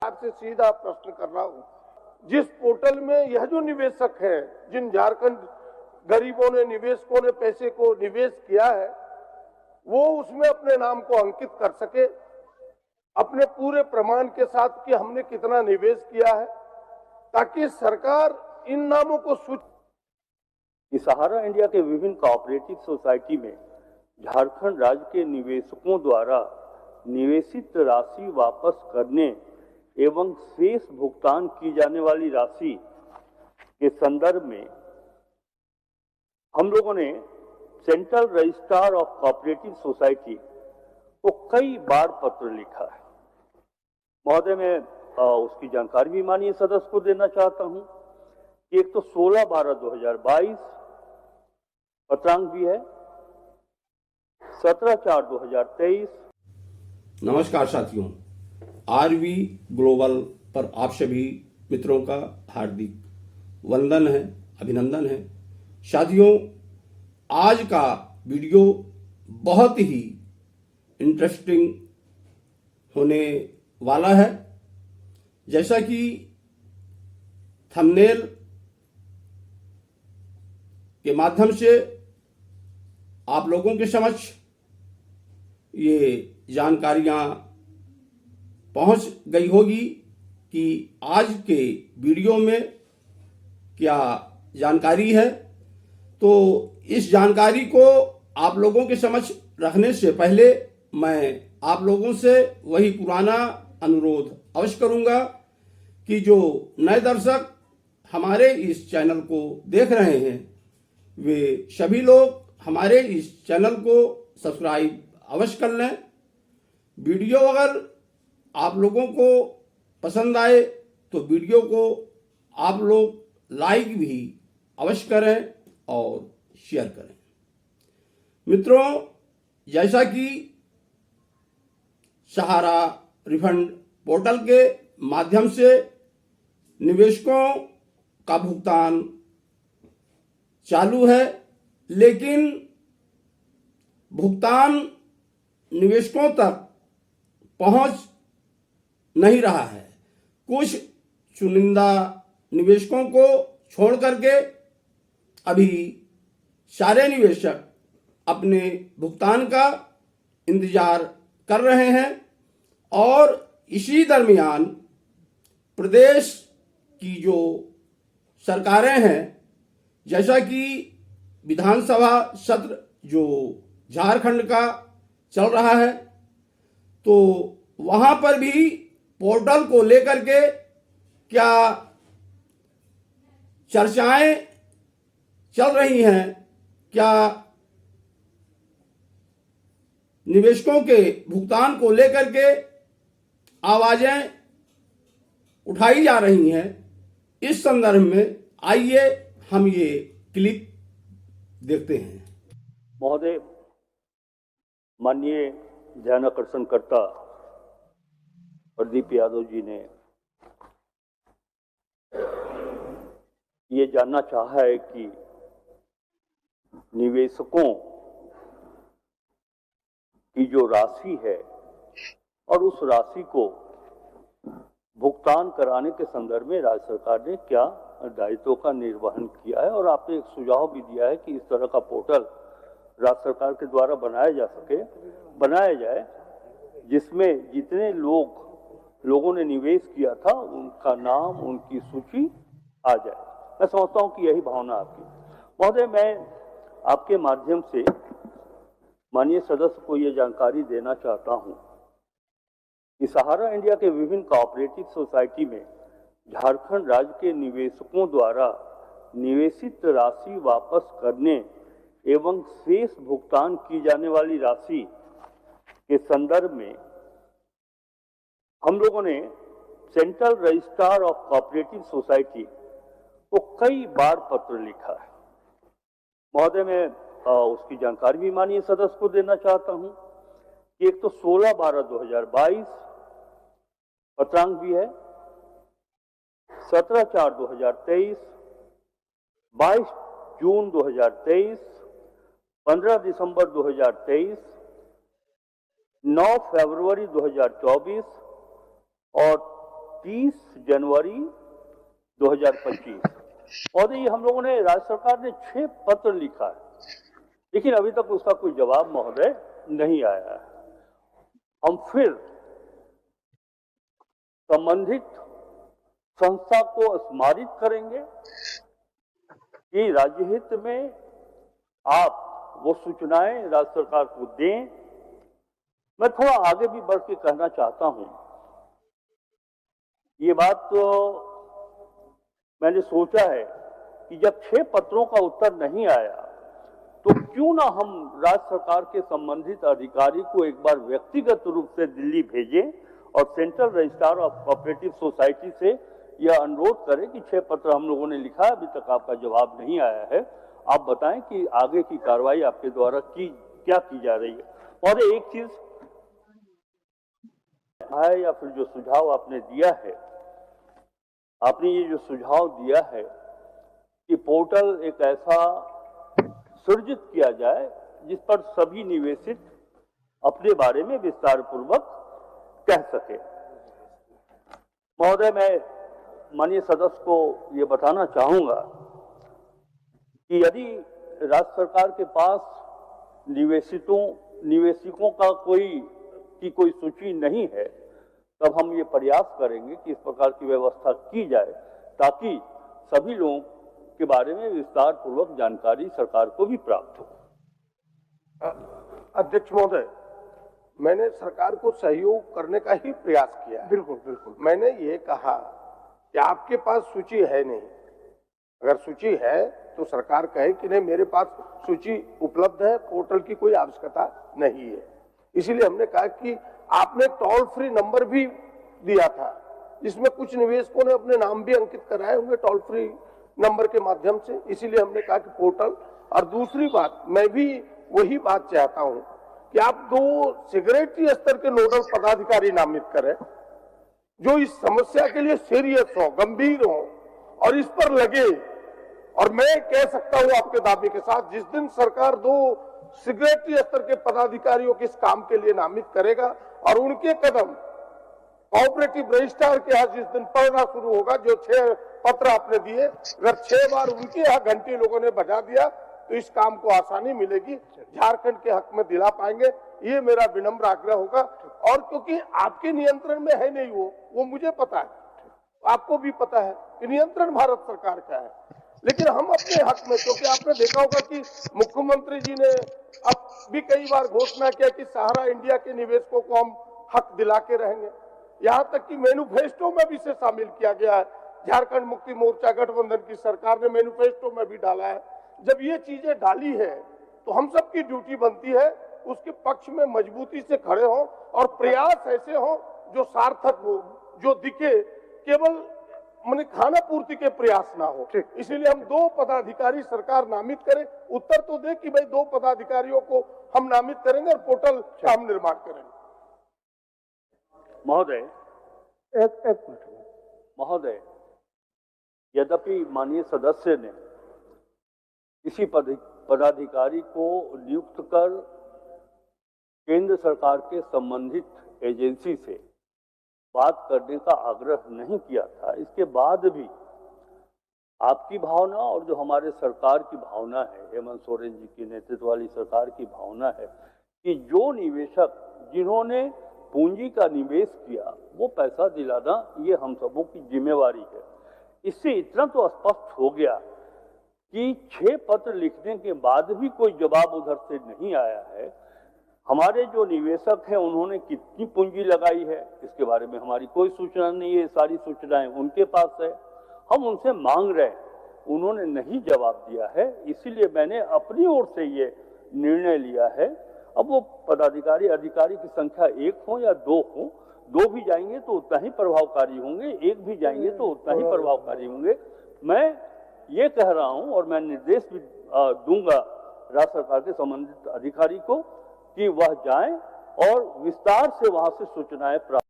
आपसे सीधा प्रश्न कर रहा हूं, जिस पोर्टल में यह जो निवेशक हैं, जिन झारखंड गरीबों ने, निवेशकों ने पैसे को निवेश किया है, वो उसमें अपने नाम को अंकित कर सके अपने पूरे प्रमाण के साथ कि हमने कितना निवेश किया है, ताकि सरकार इन नामों को सहारा इंडिया के विभिन्न कोऑपरेटिव सोसाइटी में झारखंड राज्य के निवेशकों द्वारा निवेशित राशि वापस करने एवं शेष भुगतान की जाने वाली राशि के संदर्भ में हम लोगों ने central registrar of cooperative society को कई बार पत्र लिखा है। महोदय, मैं उसकी जानकारी भी माननीय सदस्य को देना चाहता हूं कि एक तो 16/12/2022 पत्रांक भी है, 17/4/2023। नमस्कार साथियों, आरवी ग्लोबल पर आप सभी मित्रों का हार्दिक वंदन है, अभिनंदन है। साथियों, आज का वीडियो बहुत ही इंटरेस्टिंग होने वाला है। जैसा कि थंबनेल के माध्यम से आप लोगों के समक्ष ये जानकारियां पहुंच गई होगी कि आज के वीडियो में क्या जानकारी है। तो इस जानकारी को आप लोगों के समक्ष रखने से पहले मैं आप लोगों से वही पुराना अनुरोध अवश्य करूंगा कि जो नए दर्शक हमारे इस चैनल को देख रहे हैं, वे सभी लोग हमारे इस चैनल को सब्सक्राइब अवश्य कर लें। वीडियो अगर आप लोगों को पसंद आए तो वीडियो को आप लोग लाइक भी अवश्य करें और शेयर करें। मित्रों, जैसा कि सहारा रिफंड पोर्टल के माध्यम से निवेशकों का भुगतान चालू है, लेकिन भुगतान निवेशकों तक पहुंच नहीं रहा है। कुछ चुनिंदा निवेशकों को छोड़ करके अभी सारे निवेशक अपने भुगतान का इंतजार कर रहे हैं और इसी दरमियान प्रदेश की जो सरकारें हैं, जैसा कि विधानसभा सत्र जो झारखंड का चल रहा है, तो वहां पर भी पोर्टल को लेकर के क्या चर्चाएं चल रही हैं, क्या निवेशकों के भुगतान को लेकर के आवाजें उठाई जा रही हैं। इस संदर्भ में आइए हम ये क्लिप देखते हैं। महोदय, माननीय ध्यानाकर्षणकर्ता प्रदीप यादव जी ने ये जानना चाहा है कि निवेशकों की जो राशि है और उस राशि को भुगतान कराने के संदर्भ में राज्य सरकार ने क्या दायित्वों का निर्वहन किया है। और आपने एक सुझाव भी दिया है कि इस तरह का पोर्टल राज्य सरकार के द्वारा बनाया जाए, जिसमें जितने लोगों ने निवेश किया था उनका नाम, उनकी सूची आ जाए। मैं समझता हूं कि यही भावना आपकी। महोदय, मैं आपके माध्यम से माननीय सदस्य को यह जानकारी देना चाहता हूं कि सहारा इंडिया के विभिन्न कोऑपरेटिव सोसाइटी में झारखंड राज्य के निवेशकों द्वारा निवेशित राशि वापस करने एवं शेष भुगतान की जाने वाली राशि के संदर्भ में हम लोगों ने central registrar of cooperative society को कई बार पत्र लिखा है। महोदय, मैं उसकी जानकारी भी माननीय सदस्य को देना चाहता हूं कि एक तो 16/12/2022 पत्रांक भी है, 17/4/2023, 22 जून 2023, 15 दिसंबर 2023, 9 फरवरी 2024 और 30 जनवरी 2025 और ये हम लोगों ने, राज्य सरकार ने 6 पत्र लिखा है, लेकिन अभी तक उसका कोई जवाब महोदय नहीं आया है। हम फिर संबंधित संस्था को स्मारित करेंगे कि राज्य हित में आप वो सूचनाएं राज्य सरकार को दें। मैं थोड़ा आगे भी बढ़ के कहना चाहता हूं, ये बात तो मैंने सोचा है कि जब 6 पत्रों का उत्तर नहीं आया तो क्यों ना हम राज्य सरकार के संबंधित अधिकारी को एक बार व्यक्तिगत रूप से दिल्ली भेजें और central registrar of cooperative society से यह अनुरोध करें कि 6 पत्र हम लोगों ने लिखा है, अभी तक आपका जवाब नहीं आया है, आप बताएं कि आगे की कार्रवाई आपके द्वारा क्या की जा रही है। और एक चीज है, या फिर जो सुझाव आपने दिया है, आपने ये जो सुझाव दिया है कि पोर्टल एक ऐसा सृजित किया जाए जिस पर सभी निवेशित अपने बारे में विस्तार पूर्वक कह सके। महोदय, मैं माननीय सदस्य को ये बताना चाहूंगा कि यदि राज्य सरकार के पास निवेशकों का कोई सूची नहीं है, तब हम ये प्रयास करेंगे कि इस प्रकार की व्यवस्था की जाए ताकि सभी लोगों के बारे में विस्तार पूर्वक जानकारी सरकार को भी प्राप्त हो। अध्यक्ष महोदय, मैंने सरकार को सहयोग करने का ही प्रयास किया। बिल्कुल बिल्कुल। मैंने ये कहा कि आपके पास सूची है नहीं, अगर सूची है तो सरकार कहे कि नहीं मेरे पास सूची उपलब्ध है, पोर्टल की कोई आवश्यकता नहीं है। इसीलिए हमने कहा कि आपने टोल फ्री नंबर भी दिया था, जिसमें कुछ निवेशकों ने अपने नाम भी अंकित कराए होंगे टोल फ्री नंबर के माध्यम से। इसीलिए हमने कहा कि पोर्टल। और दूसरी बात, मैं भी वही बात चाहता हूं कि आप 2 सेक्रेटरी स्तर के नोडल पदाधिकारी नामित करें जो इस समस्या के लिए सीरियस हो, गंभीर हो और इस पर लगे। और मैं कह सकता हूं आपके दावे के साथ, जिस दिन सरकार 2 सेक्रेटरी स्तर के पदाधिकारियों के इस काम के लिए नामित करेगा और उनके कदम कोऑपरेटिव रजिस्ट्रार के यहाँ जिस दिन पड़ना शुरू होगा, जो 6 पत्र आपने दिए, अगर 6 बार उनके यहाँ घंटी लोगों ने बजा दिया तो इस काम को आसानी मिलेगी, झारखंड के हक में दिला पाएंगे। ये मेरा विनम्र आग्रह होगा। और क्योंकि आपके नियंत्रण में है नहीं वो मुझे पता है, आपको भी पता है कि नियंत्रण भारत सरकार का है, लेकिन हम अपने हक में, क्योंकि आपने देखा होगा कि मुख्यमंत्री जी ने अब भी कई बार घोषणा किया कि सहारा इंडिया के निवेशकों को हम हक दिला के रहेंगे। यहाँ तक कि मैनिफेस्टो में भी इसे शामिल किया गया है। झारखंड मुक्ति मोर्चा गठबंधन की सरकार ने मैनिफेस्टो में भी डाला है। जब ये चीजें डाली है तो हम सबकी ड्यूटी बनती है उसके पक्ष में मजबूती से खड़े हो और प्रयास ऐसे हो जो सार्थक हो, जो दिखे, केवल माने खाना पूर्ति के प्रयास ना हो। इसीलिए हम 2 पदाधिकारी सरकार नामित करे, उत्तर तो दे कि भाई 2 पदाधिकारियों को हम नामित करेंगे और पोर्टल का हम निर्माण करेंगे। महोदय, एक मिनट महोदय, यद्यपि माननीय सदस्य ने किसी पदाधिकारी को नियुक्त कर केंद्र सरकार के संबंधित एजेंसी से बात करने का आग्रह नहीं किया था, इसके बाद भी आपकी भावना और जो हमारे सरकार की भावना है, हेमंत सोरेन जी की नेतृत्व वाली सरकार की भावना है कि जो निवेशक जिन्होंने पूंजी का निवेश किया वो पैसा दिलाना ये हम सबों की जिम्मेवारी है। इससे इतना तो स्पष्ट हो गया कि 6 पत्र लिखने के बाद भी कोई जवाब उधर से नहीं आया है। हमारे जो निवेशक हैं उन्होंने कितनी पूंजी लगाई है इसके बारे में हमारी कोई सूचना नहीं है, सारी सूचनाएं उनके पास है। हम उनसे मांग रहे हैं, उन्होंने नहीं जवाब दिया है, इसीलिए मैंने अपनी ओर से ये निर्णय लिया है। अब वो पदाधिकारी अधिकारी की संख्या 1 हो या 2 हो, 2 भी जाएंगे तो उतना ही प्रभावकारी होंगे, 1 भी जाएंगे तो उतना ही प्रभावकारी होंगे। मैं ये कह रहा हूं और मैं निर्देश भी दूंगा राज्य सरकार के संबंधित अधिकारी को कि वह जाएं और विस्तार से वहां से सूचनाएं प्राप्त